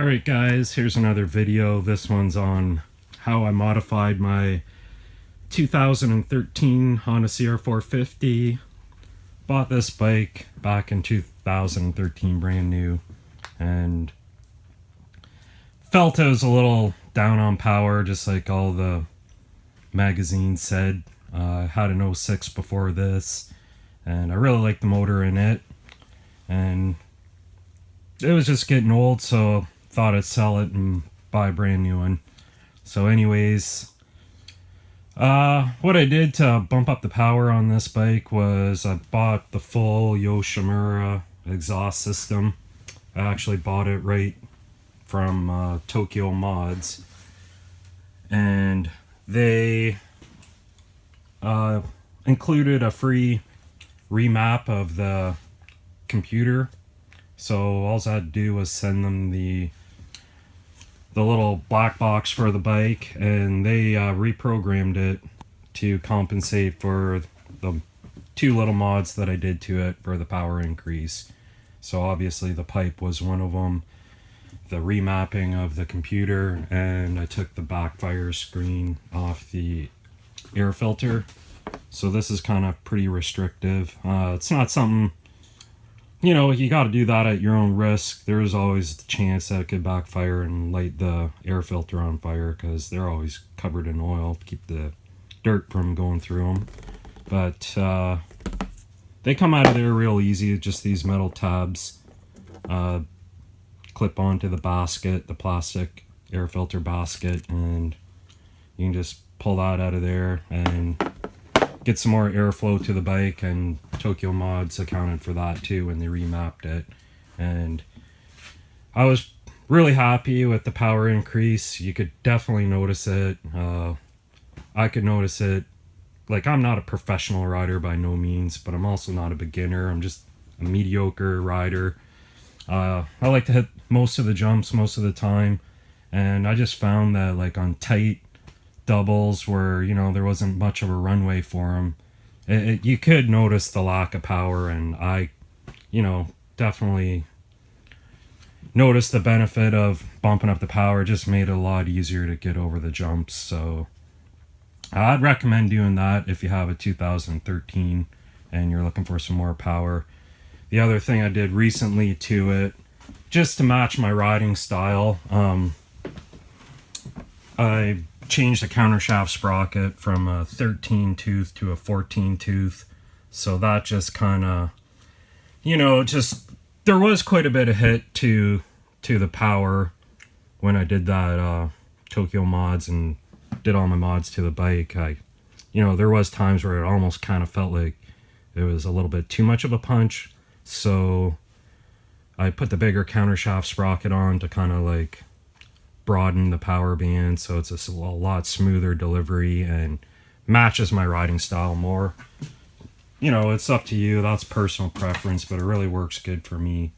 Alright guys, here's another video. This one's on how I modified my 2013 Honda cr450. Bought this bike back in 2013 brand new and felt it was a little down on power, just like all the magazines said. I had an 06 before this and I really liked the motor in it, and it was just getting old, so thought I'd sell it and buy a brand new one. So anyways, what I did to bump up the power on this bike was I bought the full Yoshimura exhaust system. I actually bought it right from Tokyo Mods, and they included a free remap of the computer. So all I had to do was send them the little black box for the bike, and they reprogrammed it to compensate for the two little mods that I did to it for the power increase. So obviously the pipe was one of them, the remapping of the computer, and I took the backfire screen off the air filter. So this is kind of pretty restrictive. It's not something, you know, you got to do that at your own risk. There's always the chance that it could backfire and light the air filter on fire, because they're always covered in oil to keep the dirt from going through them. But they come out of there real easy. Just these metal tabs clip onto the basket, the plastic air filter basket, and you can just pull that out of there and get some more airflow to the bike. And Tokyo Mods accounted for that too when they remapped it, and I was really happy with the power increase. You could definitely notice it. I could notice it. Like, I'm not a professional rider by no means, but I'm also not a beginner. I'm just a mediocre rider. I like to hit most of the jumps most of the time, and I just found that, like, on tight doubles where, you know, there wasn't much of a runway for them, you could notice the lack of power, and I, you know, definitely noticed the benefit of bumping up the power. It just made it a lot easier to get over the jumps. So I'd recommend doing that if you have a 2013 and you're looking for some more power. The other thing I did recently to it, just to match my riding style, I changed the countershaft sprocket from a 13 tooth to a 14 tooth. So that just kind of, you know, just, there was quite a bit of hit to the power when I did that Tokyo Mods and did all my mods to the bike. You know, there was times where it almost kind of felt like it was a little bit too much of a punch. So I put the bigger countershaft sprocket on to kind of like broaden the power band, so it's a lot smoother delivery and matches my riding style more. You know, it's up to you. That's personal preference, but it really works good for me.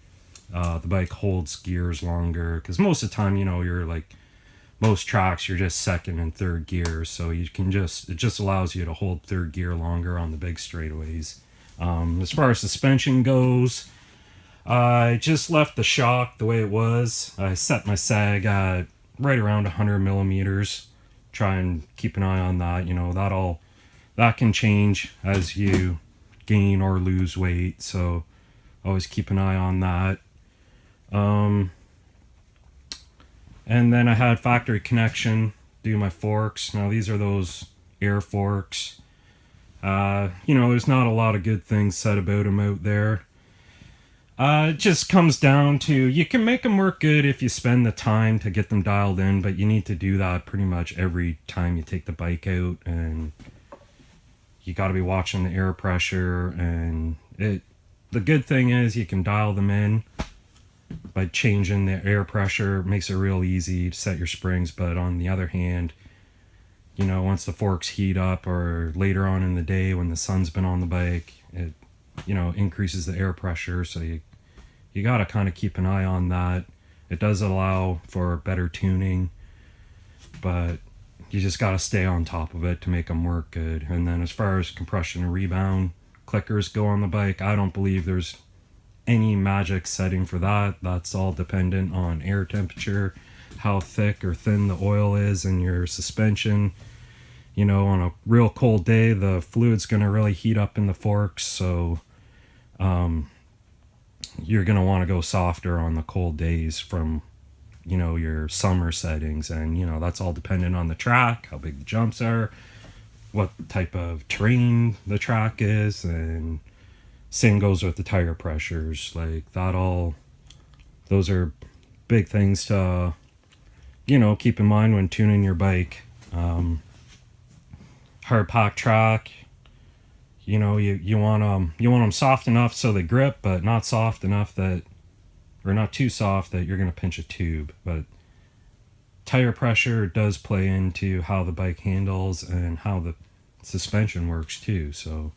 The bike holds gears longer, because most of the time, you know, you're like, most tracks you're just second and third gear, so you can just, it just allows you to hold third gear longer on the big straightaways. As far as suspension goes, I just left the shock the way it was. I set my sag at right around 100 millimeters. Try and keep an eye on that. You know, that can change as you gain or lose weight, so always keep an eye on that. And then I had factory connection do my forks. Now these are those air forks. You know, there's not a lot of good things said about them out there. It just comes down to, you can make them work good if you spend the time to get them dialed in, but you need to do that pretty much every time you take the bike out, and you got to be watching the air pressure. And the good thing is you can dial them in by changing the air pressure. It makes it real easy to set your springs. But on the other hand, you know, once the forks heat up, or later on in the day when the sun's been on the bike, it, you know, increases the air pressure. So you got to kind of keep an eye on that. It does allow for better tuning, but you just got to stay on top of it to make them work good. And then as far as compression and rebound clickers go on the bike, I don't believe there's any magic setting for that. That's all dependent on air temperature, how thick or thin the oil is in your suspension. You know, on a real cold day, the fluid's going to really heat up in the forks, so you're going to want to go softer on the cold days from, you know, your summer settings. And, you know, that's all dependent on the track, how big the jumps are, what type of terrain the track is, and same goes with the tire pressures. Like that all, those are big things to, you know, keep in mind when tuning your bike. Hard pack track, you know, you want them soft enough so they grip, but not soft enough that, or not too soft that you're going to pinch a tube. But tire pressure does play into how the bike handles and how the suspension works too. So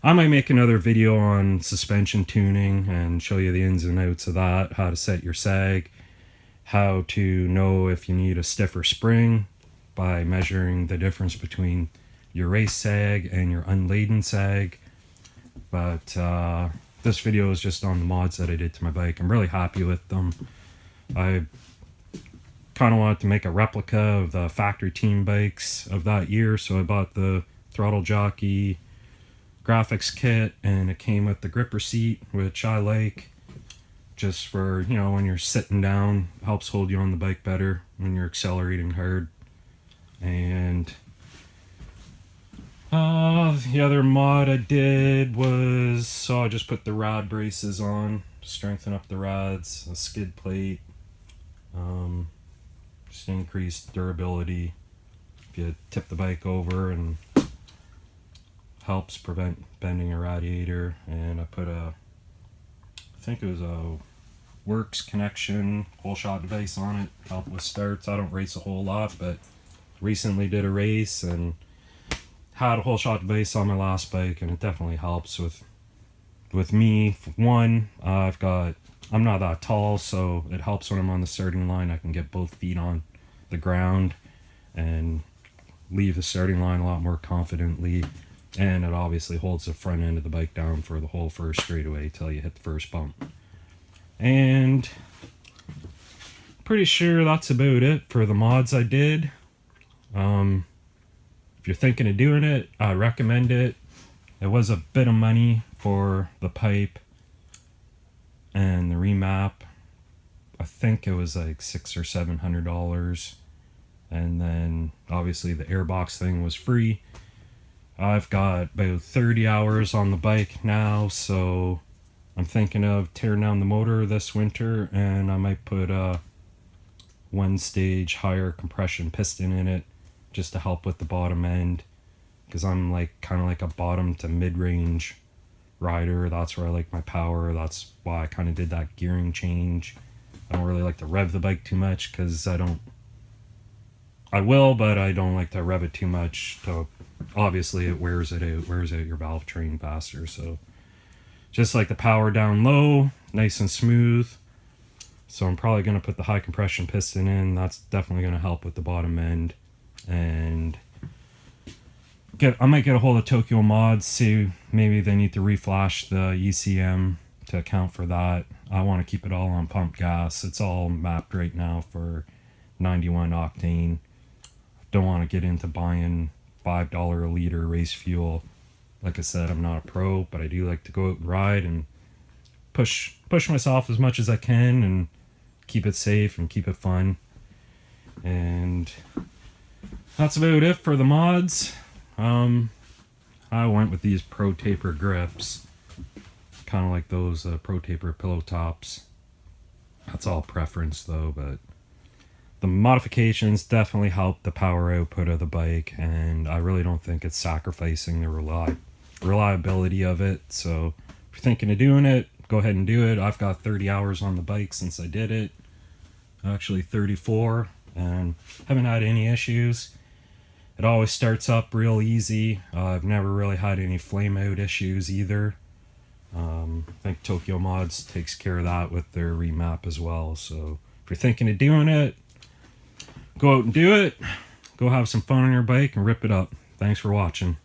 I might make another video on suspension tuning and show you the ins and outs of that, how to set your sag, how to know if you need a stiffer spring by measuring the difference between your race sag and your unladen sag. But this video is just on the mods that I did to my bike. I'm really happy with them. I kind of wanted to make a replica of the factory team bikes of that year, so I bought the throttle jockey graphics kit, and it came with the gripper seat, which I like just for, you know, when you're sitting down, helps hold you on the bike better when you're accelerating hard. And the other mod I did was, so I just put the rod braces on, strengthen up the rods, a skid plate, just increase durability if you tip the bike over, and helps prevent bending a radiator. And I put I think it was a Works connection whole shot device on it, help with starts. I don't race a whole lot, but recently did a race and had a whole shot device on my last bike, and it definitely helps with me. One, I'm not that tall, so it helps when I'm on the starting line. I can get both feet on the ground and leave the starting line a lot more confidently, and it obviously holds the front end of the bike down for the whole first straightaway till you hit the first bump. And pretty sure that's about it for the mods I did. If you're thinking of doing it, I recommend it. It was a bit of money for the pipe and the remap. I think it was like $600 or $700, and then obviously the airbox thing was free. I've got about 30 hours on the bike now, so I'm thinking of tearing down the motor this winter, and I might put a one stage higher compression piston in it just to help with the bottom end, because I'm like kind of like a bottom to mid-range rider. That's where I like my power. That's why I kind of did that gearing change. I don't really like to rev the bike too much, because I will, but I don't like to rev it too much. So obviously it wears out your valve train faster. So just like the power down low, nice and smooth. So I'm probably going to put the high compression piston in. That's definitely going to help with the bottom end. And I might get a hold of Tokyo Mods, see maybe they need to reflash the ECM to account for that. I want to keep it all on pump gas. It's all mapped right now for 91 octane. Don't want to get into buying $5 a liter race fuel. Like I said, I'm not a pro, but I do like to go out and ride and push myself as much as I can and keep it safe and keep it fun. And that's about it for the mods. I went with these Pro Taper grips, kind of like those Pro Taper pillow tops. That's all preference though, but the modifications definitely help the power output of the bike, and I really don't think it's sacrificing the reliability of it. So if you're thinking of doing it, go ahead and do it. I've got 30 hours on the bike since I did it, actually 34, and haven't had any issues. It always starts up real easy. I've never really had any flame out issues either. I think Tokyo Mods takes care of that with their remap as well. So if you're thinking of doing it, go out and do it. Go have some fun on your bike and rip it up. Thanks for watching.